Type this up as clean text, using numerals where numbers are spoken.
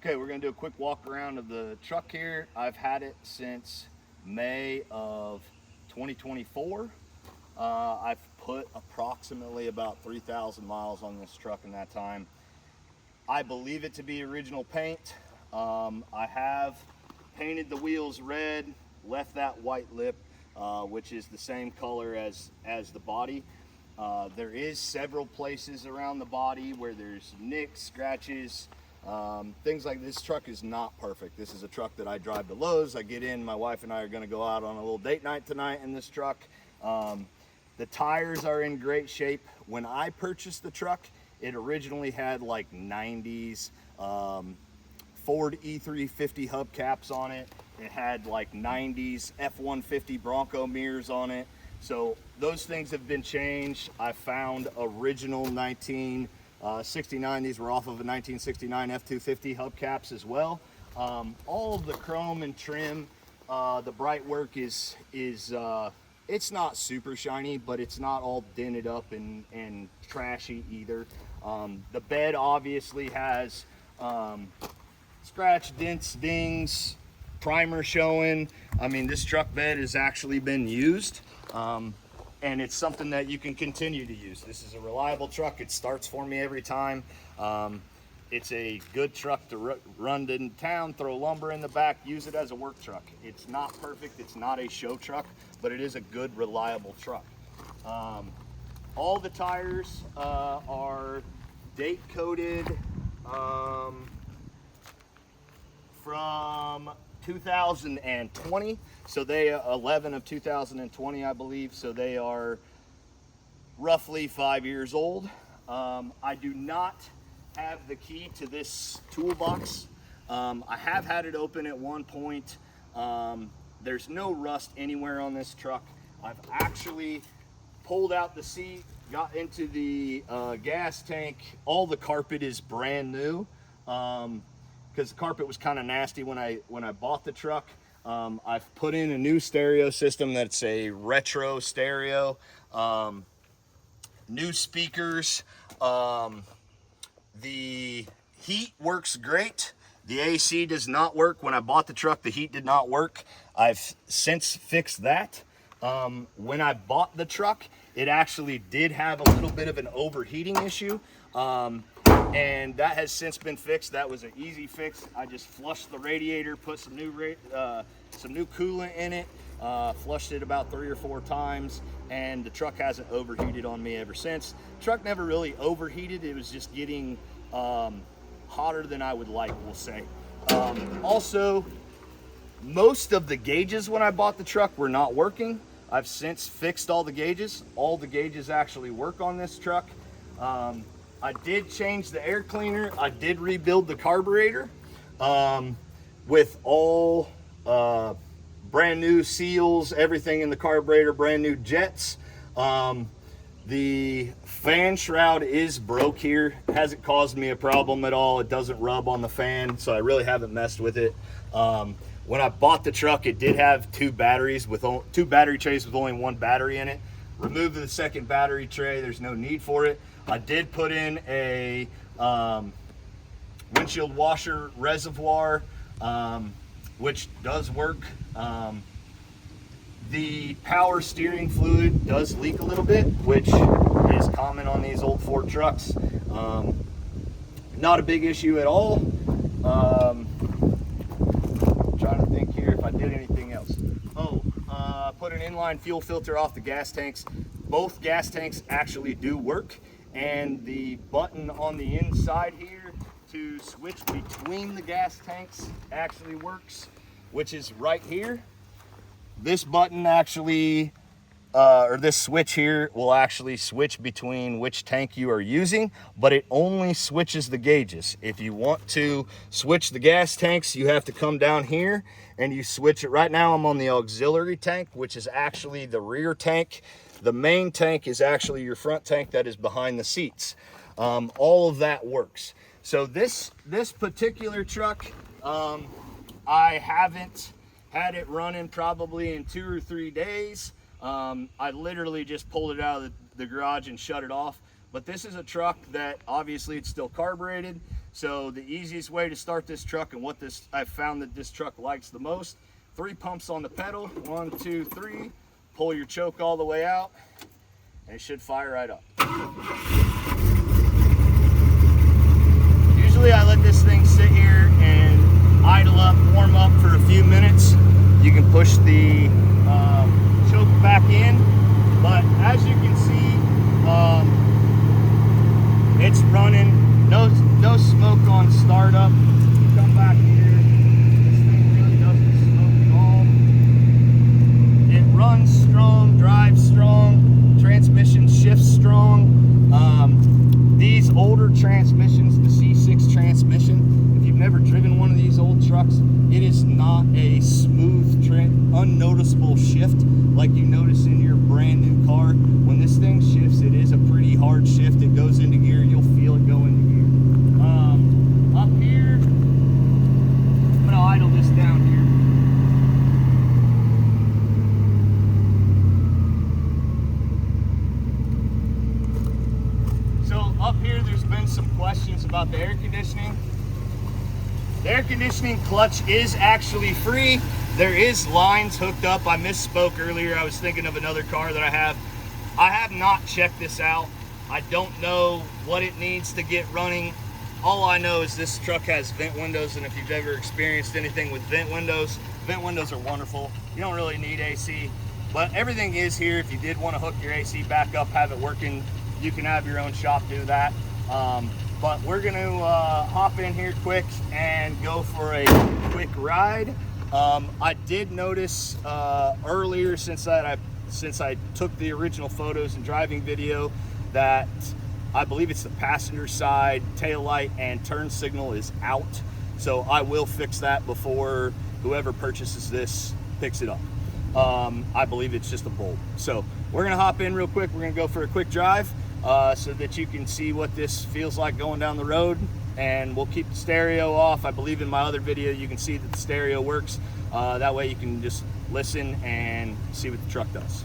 Okay, we're gonna do a quick walk around of the truck here. I've had it since May of 2024. I've put approximately about 3,000 miles on this truck in that time. I believe it to be original paint. I have painted the wheels red, left that white lip, which is the same color as the body. There is several places around the body where there's nicks, scratches, things like this. Truck is not perfect. This is a truck that I drive to Lowe's. I get in, my wife and I are going to go out on a little date night tonight in this truck. The tires are in great shape. When I purchased the truck, it originally had like 90s Ford E350 hubcaps on it. It had like 90s F-150 Bronco mirrors on it. So those things have been changed. I found original 1969. These were off of a 1969 F-250 hubcaps as well. All of the chrome and trim, the bright work is it's not super shiny, but it's not all dented up and trashy either. The bed obviously has scratch, dents, dings, primer showing. I mean, this truck bed has actually been used, and it's something that you can continue to use. This is a reliable truck. It starts for me every time. It's a good truck to run in town, throw lumber in the back, use it as a work truck. It's not perfect, it's not a show truck, but it is a good, reliable truck. All the tires are date coded from 2020, so they 11 of 2020, I believe, so they are roughly 5 years old. I do not have the key to this toolbox. I have had it open at one point. There's no rust anywhere on this truck. I've actually pulled out the seat, got into the gas tank. All the carpet is brand new, because the carpet was kind of nasty when I bought the truck. I've put in a new stereo system that's a retro stereo, new speakers. The heat works great. The AC does not work. When I bought the truck, the heat did not work. I've since fixed that. When I bought the truck, it actually did have a little bit of an overheating issue, and that has since been fixed. That was an easy fix. I just flushed the radiator, put some new coolant in it, flushed it about 3 or 4 times, and the truck hasn't overheated on me ever since. Truck never really overheated. It was just getting hotter than I would like, we'll say. Also, most of the gauges when I bought the truck were not working. I've since fixed all the gauges. All the gauges actually work on this truck. I did change the air cleaner. I did rebuild the carburetor with all brand new seals, everything in the carburetor, brand new jets. The fan shroud is broke here. It hasn't caused me a problem at all. It doesn't rub on the fan, so I really haven't messed with it. When I bought the truck, it did have 2 batteries with 2 battery trays with only 1 battery in it. Removed the second battery tray. There's no need for it. I did put in a windshield washer reservoir, which does work. The power steering fluid does leak a little bit, which is common on these old Ford trucks. Not a big issue at all. Trying to think here if I did anything else. Put an inline fuel filter off the gas tanks. Both gas tanks actually do work, and the button on the inside here to switch between the gas tanks actually works, which is right here. This button actually, or this switch here will actually switch between which tank you are using, but it only switches the gauges. If you want to switch the gas tanks, you have to come down here and you switch it. Right now I'm on the auxiliary tank, which is actually the rear tank. The main tank is actually your front tank that is behind the seats. All of that works. So this particular truck, I haven't had it running probably in 2 or 3 days. I literally just pulled it out of the garage and shut it off. But this is a truck that obviously it's still carbureted, So the easiest way to start this truck, and what I've found that this truck likes the most, 3 pumps on the pedal, 1, 2, 3, pull your choke all the way out, and it should fire right up. Usually I let this thing sit here and idle up, warm up for a few minutes. You can push the choke back in, but as you can see, it's running, no smoke on startup. You come back here, this thing really doesn't smoke at all. It runs strong, drives strong, transmission shifts strong. These older transmissions, the C6 transmission, if you've never driven one of these old trucks, it is not a smooth, unnoticeable shift like you notice in your brand new car. When this thing shifts, it is a pretty hard shift. It goes into gear, you'll feel it go into gear. Up here, I'm gonna idle this down here. So up here, there's been some questions about the air conditioning. The air conditioning clutch is actually free. There is lines hooked up. I misspoke earlier. I was thinking of another car that I have. I have not checked this out. I don't know what it needs to get running. All I know is this truck has vent windows, and if you've ever experienced anything with vent windows are wonderful. You don't really need AC, but everything is here. If you did want to hook your AC back up, have it working, you can have your own shop do that. But we're gonna hop in here quick and go for a quick ride. I did notice earlier, since I took the original photos and driving video, that I believe it's the passenger side tail light and turn signal is out. So I will fix that before whoever purchases this picks it up. I believe it's just a bulb. So we're gonna hop in real quick. We're gonna go for a quick drive so that you can see what this feels like going down the road. And we'll keep the stereo off. I believe in my other video you can see that the stereo works. That way you can just listen and see what the truck does.